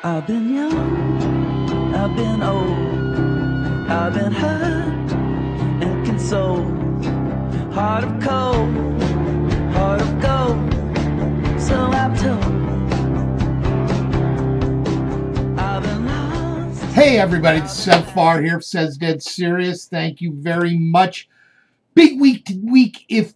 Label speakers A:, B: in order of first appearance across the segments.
A: I've been young, I've been old, I've been hurt and consoled. Heart of cold, heart of gold, so I've told. I've been lost.
B: Hey everybody, it's Sev here, SevsDeadSerious. Thank you very much. Big week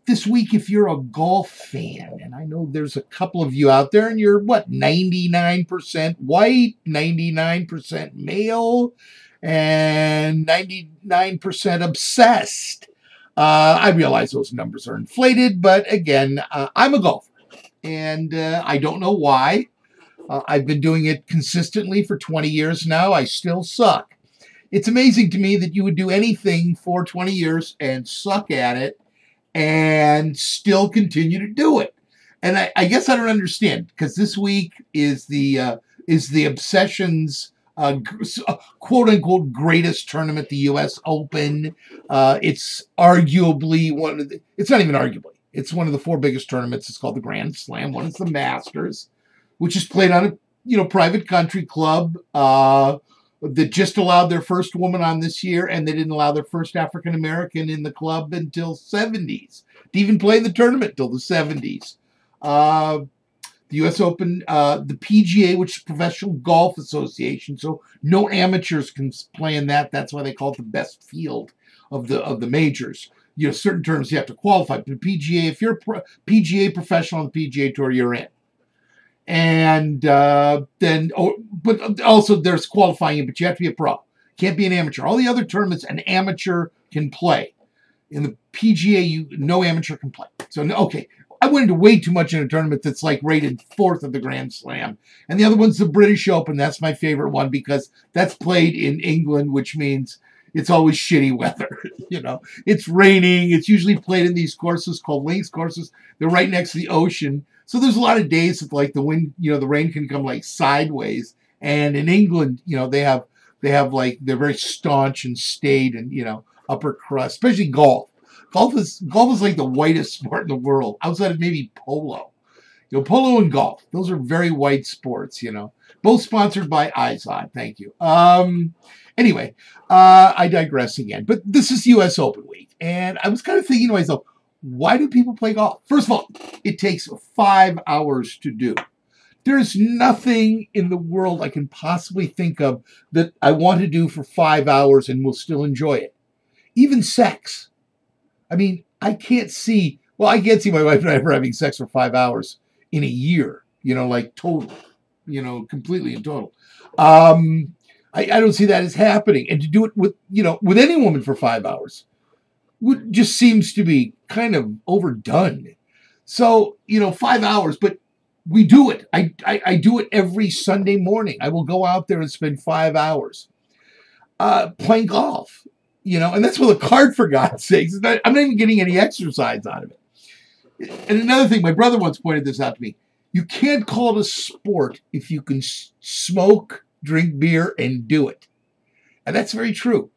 B: this week if you're a golf fan. And I know there's a couple of you out there and you're, 99% white, 99% male, and 99% obsessed. I realize those numbers are inflated, but again, I'm a golfer. And I don't know why. I've been doing it consistently for 20 years now. I still suck. It's amazing to me that you would do anything for 20 years and suck at it and still continue to do it. And I guess I don't understand, because this week is the Obsessions quote-unquote greatest tournament, the U.S. Open. It's arguably it's not even arguably. It's one of the four biggest tournaments. It's called the Grand Slam. One is the Masters, which is played on a private country club that just allowed their first woman on this year, and they didn't allow their first African American in the club until 70s. To even play in the tournament till the 70s. The U.S. Open, the PGA, which is Professional Golf Association, so no amateurs can play in that. That's why they call it the best field of the majors. Certain terms you have to qualify. But the PGA, if you're a PGA professional on the PGA Tour, you're in. And but also there's qualifying, but you have to be a pro. Can't be an amateur. All the other tournaments, an amateur can play. In the PGA, no amateur can play. So, okay, I went into way too much in a tournament that's like rated 4th of the Grand Slam. And the other one's the British Open. That's my favorite one because that's played in England, which means it's always shitty weather. It's raining. It's usually played in these courses called links courses. They're right next to the ocean. So there's a lot of days that like the wind, the rain can come like sideways. And in England, they have like, they're very staunch and staid and, upper crust, especially golf. Golf is like the whitest sport in the world, outside of maybe polo. Polo and golf, those are very white sports, both sponsored by IZOD. Thank you. Anyway, I digress again, but this is U.S. Open week. And I was kind of thinking to myself, why do people play golf? First of all, it takes 5 hours to do. There's nothing in the world I can possibly think of that I want to do for 5 hours and will still enjoy it. Even sex. I mean, I can't see my wife and I ever having sex for 5 hours in a year, like total, completely in total. I don't see that as happening. And to do it with any woman for 5 hours just seems to be kind of overdone. So, 5 hours, but we do it. I do it every Sunday morning. I will go out there and spend 5 hours playing golf, and that's with a cart, for God's sakes. I'm not even getting any exercise out of it. And another thing, my brother once pointed this out to me. You can't call it a sport if you can smoke, drink beer, and do it. And that's very true.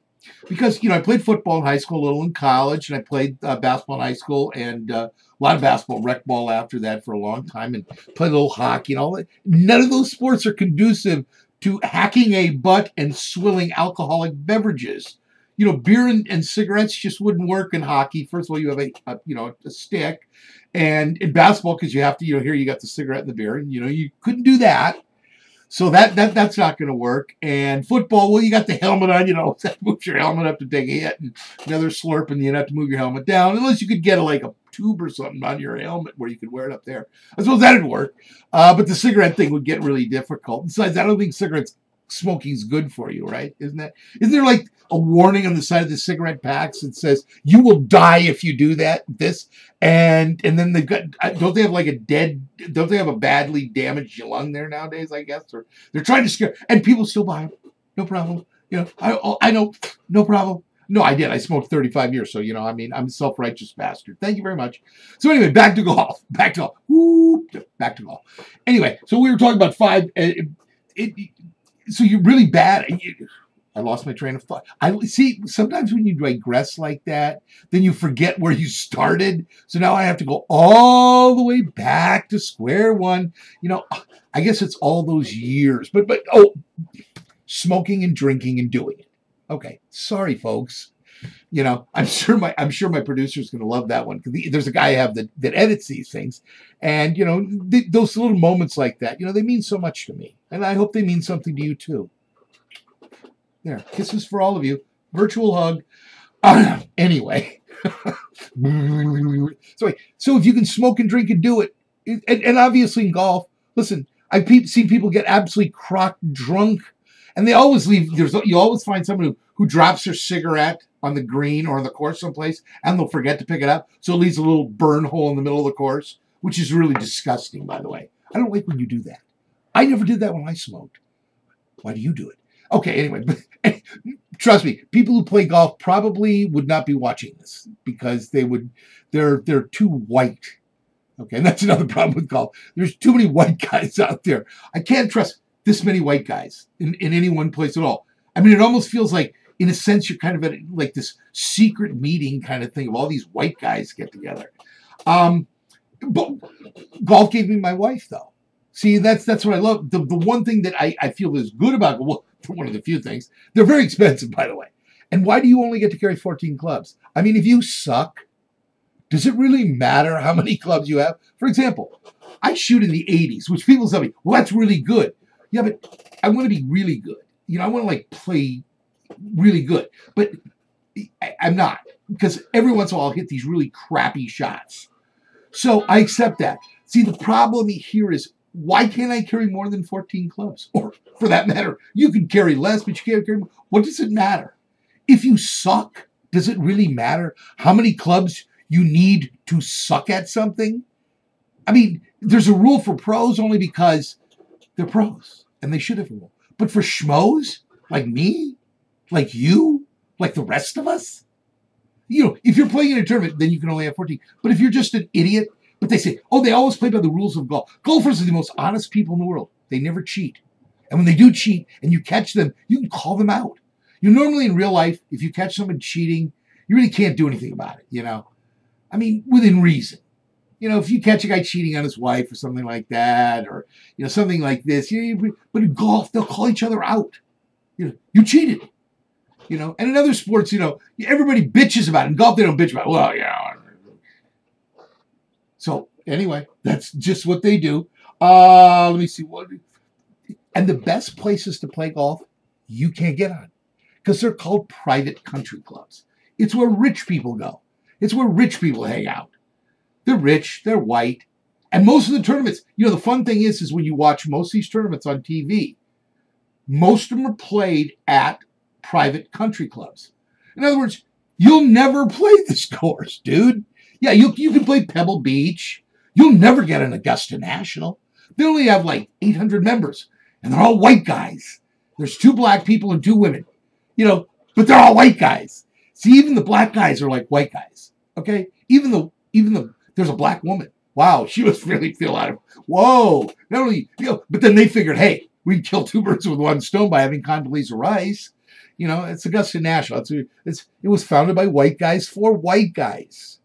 B: Because, I played football in high school, a little in college, and I played basketball in high school, and a lot of basketball, rec ball after that for a long time, and played a little hockey and all that. None of those sports are conducive to hacking a butt and swilling alcoholic beverages. Beer and cigarettes just wouldn't work in hockey. First of all, you have a stick, and in basketball, because you have to, here you got the cigarette and the beer, and you couldn't do that. So that's not going to work. And football, well, you got the helmet on, you have to move your helmet up to take a hit, and another slurp, and you have to move your helmet down, unless you could get like a tube or something on your helmet where you could wear it up there. I suppose that'd work. But the cigarette thing would get really difficult. Besides, I don't think smoking is good for you, right? Isn't there like a warning on the side of the cigarette packs that says you will die if you do this? And then they've got, don't they have a badly damaged lung there nowadays, I guess? Or they're trying to scare, and people still buy them. No problem. I know, no problem. No, I did. I smoked 35 years. So, I'm a self-righteous bastard. Thank you very much. So anyway, back to golf. Back to golf. Woo, back to golf. Anyway, so we were talking about so you're really bad. I lost my train of thought. I see, sometimes when you digress like that, then you forget where you started. So now I have to go all the way back to square one. You know, I guess it's all those years. But oh, smoking and drinking and doing it. Okay, sorry, folks. You know, I'm sure my producer's going to love that one, because there's a guy I have that edits these things, and you know, those little moments like that, you know, they mean so much to me, and I hope they mean something to you too. There, kisses for all of you. Virtual hug. Anyway, so if you can smoke and drink and do it, and obviously in golf, listen, I've seen people get absolutely crock drunk, and they always leave. You always find someone who drops their cigarette on the green or on the course someplace, and they'll forget to pick it up, so it leaves a little burn hole in the middle of the course, which is really disgusting, by the way. I don't like when you do that. I never did that when I smoked. Why do you do it? Okay, anyway, trust me, people who play golf probably would not be watching this, because they're too white. Okay, and that's another problem with golf. There's too many white guys out there. I can't trust this many white guys in any one place at all. I mean, it almost feels like, in a sense, you're kind of at like this secret meeting kind of thing of all these white guys get together. But golf gave me my wife, though. See, that's what I love. The one thing that I feel is good about, well, one of the few things, they're very expensive, by the way. And why do you only get to carry 14 clubs? I mean, if you suck, does it really matter how many clubs you have? For example, I shoot in the 80s, which people tell me, well, that's really good. Yeah, but I want to be really good. You know, I want to like play really good, but I'm not, because every once in a while I'll hit these really crappy shots. So I accept that. See, the problem here is, why can't I carry more than 14 clubs? Or for that matter, you can carry less, but you can't carry more. What does it matter? If you suck, does it really matter how many clubs you need to suck at something? I mean, there's a rule for pros only because they're pros, and they should have a rule. But for schmoes like me, like you, like the rest of us, you know, if you're playing in a tournament, then you can only have 14. But if you're just an idiot, but they say, oh, they always play by the rules of golf. Golfers are the most honest people in the world. They never cheat. And when they do cheat and you catch them, you can call them out. You normally in real life, if you catch someone cheating, you really can't do anything about it, you know. I mean, within reason. You know, if you catch a guy cheating on his wife or something like that, or, you know, something like this, you know, but in golf, they'll call each other out. You know, you cheated. You know, and in other sports, you know, everybody bitches about it. In golf, they don't bitch about it. Well, yeah. So anyway, that's just what they do. Let me see. And the best places to play golf, you can't get on, because they're called private country clubs. It's where rich people go. It's where rich people hang out. They're rich, they're white. And most of the tournaments, you know, the fun thing is when you watch most of these tournaments on TV, most of them are played at private country clubs. In other words, you'll never play this course, dude. Yeah, you can play Pebble Beach. You'll never get an Augusta National. They only have like 800 members, and they're all white guys. There's 2 black people and 2 women, you know, but they're all white guys. See, even the black guys are like white guys, okay? Even though there's a black woman. Wow, she was really feel out of, whoa. Not only, you know, but then they figured, hey, we can kill 2 birds with 1 stone by having Condoleezza Rice. You know, it's Augusta National. It was founded by white guys for white guys.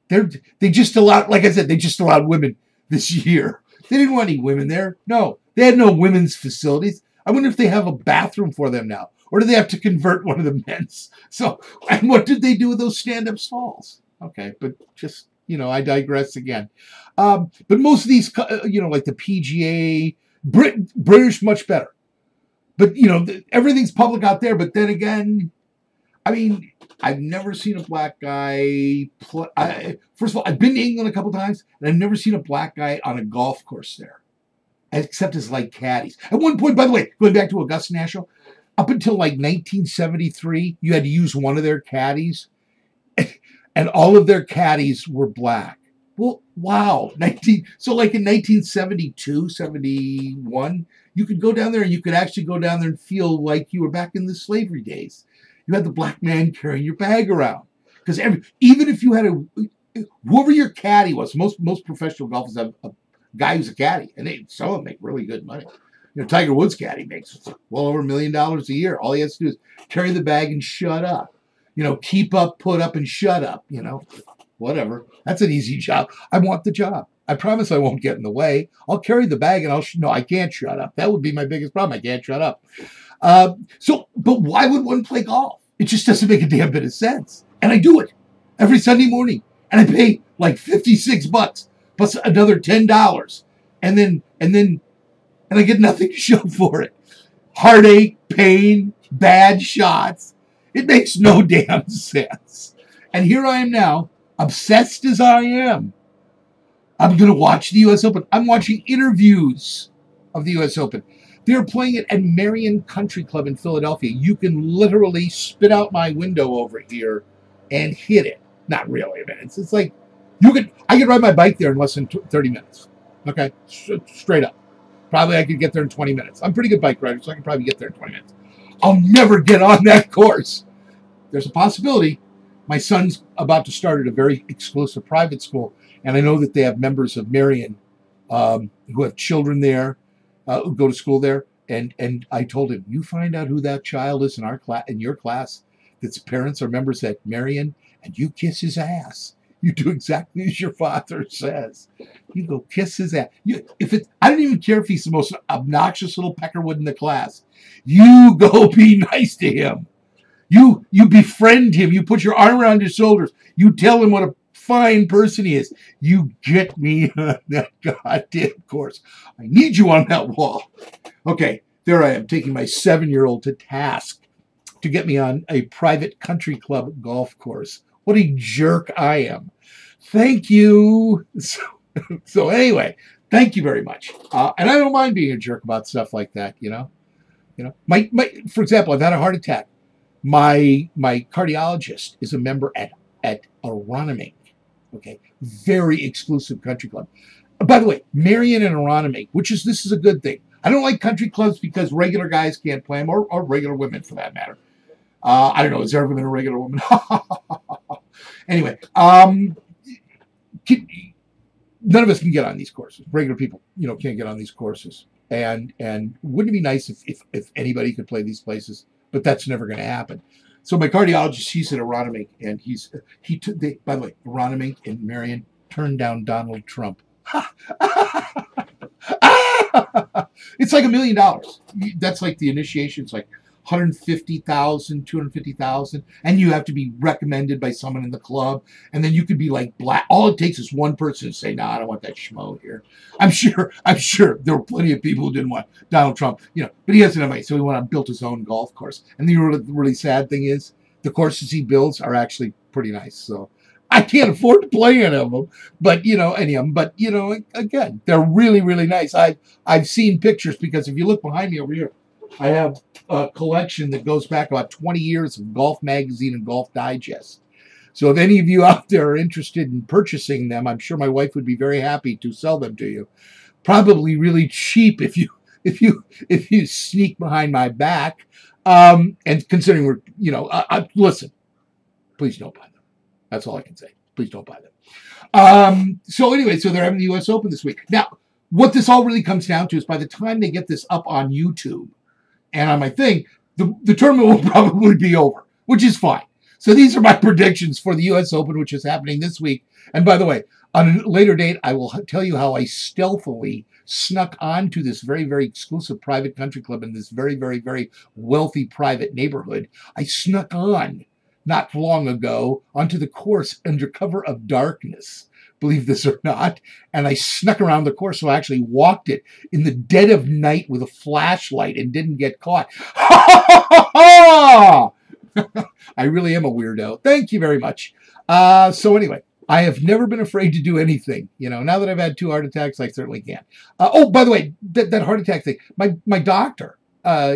B: They just allowed, like I said, they just allowed women this year. They didn't want any women there. No, they had no women's facilities. I wonder if they have a bathroom for them now, or do they have to convert one of the men's? So, and what did they do with those stand-up stalls? Okay, but just, you know, I digress again. But most of these, you know, like the PGA, British, much better. But, you know, everything's public out there. But then again, I mean, I've never seen a black guy play. First of all, I've been to England a couple times, and I've never seen a black guy on a golf course there, except as like caddies. At one point, by the way, going back to Augusta National, up until like 1973, you had to use one of their caddies, and all of their caddies were black. Well, wow. So like in 1972, 71, you could go down there and you could actually go down there and feel like you were back in the slavery days. You had the black man carrying your bag around. Because even if you had whoever your caddy was, most professional golfers have a guy who's a caddy. And some of them make really good money. You know, Tiger Woods' caddy makes well over $1 million a year. All he has to do is carry the bag and shut up. You know, keep up, put up, and shut up. You know, whatever. That's an easy job. I want the job. I promise I won't get in the way. I'll carry the bag and no, I can't shut up. That would be my biggest problem. I can't shut up. But why would one play golf? It just doesn't make a damn bit of sense. And I do it every Sunday morning. And I pay like $56 plus another $10. And I get nothing to show for it. Heartache, pain, bad shots. It makes no damn sense. And here I am now, obsessed as I am. I'm going to watch the U.S. Open. I'm watching interviews of the U.S. Open. They're playing it at Marion Country Club in Philadelphia. You can literally spit out my window over here and hit it. Not really, man. It's like I could ride my bike there in less than 30 minutes. Okay, straight up. Probably I could get there in 20 minutes. I'm a pretty good bike rider, so I can probably get there in 20 minutes. I'll never get on that course. There's a possibility. My son's about to start at a very exclusive private school, and I know that they have members of Marion who have children there, who go to school there. And I told him, you find out who that child is in your class that's parents are members at Marion, and you kiss his ass. You do exactly as your father says. You go kiss his ass. I don't even care if he's the most obnoxious little peckerwood in the class. You go be nice to him. You befriend him. You put your arm around his shoulders. You tell him what a fine person he is. You get me on that goddamn course. I need you on that wall. Okay, there I am, taking my 7-year-old to task to get me on a private country club golf course. What a jerk I am. Thank you. So anyway, thank you very much. And I don't mind being a jerk about stuff like that, you know. For example, I've had a heart attack. My cardiologist is a member at Aronimink. Okay, very exclusive country club. By the way, Marion and Aronimink, this is a good thing. I don't like country clubs because regular guys can't play them, or regular women for that matter. I don't know. Has there ever been a regular woman? Anyway, none of us can get on these courses. Regular people, can't get on these courses. And wouldn't it be nice if anybody could play these places? But that's never going to happen. So my cardiologist, he's at Aronimink, and by the way, Aronimink and Marion turned down Donald Trump. It's like $1 million. That's like the initiation. It's like $150,000, $250,000, and you have to be recommended by someone in the club, and then you could be like black. All it takes is one person to say, "No, I don't want that schmo here." I'm sure there were plenty of people who didn't want Donald Trump, but he hasn't money, so he went out and built his own golf course. And the really sad thing is, the courses he builds are actually pretty nice. So I can't afford to play any of them, but any of them. But again, they're really, really nice. I've seen pictures, because if you look behind me over here, I have a collection that goes back about 20 years of Golf Magazine and Golf Digest. So if any of you out there are interested in purchasing them, I'm sure my wife would be very happy to sell them to you. Probably really cheap if you sneak behind my back. And considering listen, please don't buy them. That's all I can say. Please don't buy them. So anyway, so they're having the U.S. Open this week. Now, what this all really comes down to is, by the time they get this up on YouTube and on my thing, the tournament will probably be over, which is fine. So these are my predictions for the U.S. Open, which is happening this week. And by the way, on a later date, I will tell you how I stealthily snuck onto this very, very exclusive private country club in this very, very, very wealthy private neighborhood. I snuck on not long ago onto the course under cover of darkness, believe this or not, and I snuck around the course, so I actually walked it in the dead of night with a flashlight and didn't get caught. I really am a weirdo. Thank you very much. So anyway, I have never been afraid to do anything. Now that I've had 2 heart attacks, I certainly can. Oh, by the way, that heart attack thing, my doctor, my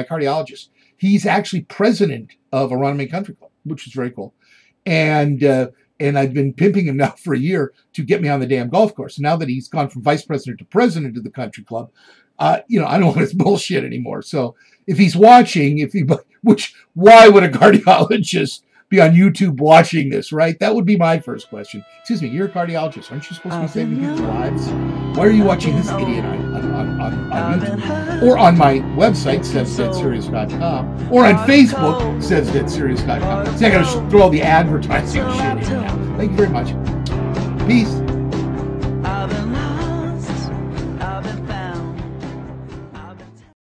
B: cardiologist, he's actually president of Aronimink Country Club, which is very cool. And I've been pimping him now for a year to get me on the damn golf course. Now that he's gone from vice president to president of the country club, I don't want his bullshit anymore. So if he's watching, why would a cardiologist be on YouTube watching this, right? That would be my first question. Excuse me, you're a cardiologist. Aren't you supposed to be saving people's lives? Why are you watching this idiot on YouTube, or on my website, SevsDeadSerious.com, or on Facebook, SevsDeadSerious.com. See, I gotta throw all the advertising shit in now. Thank you very much. Peace.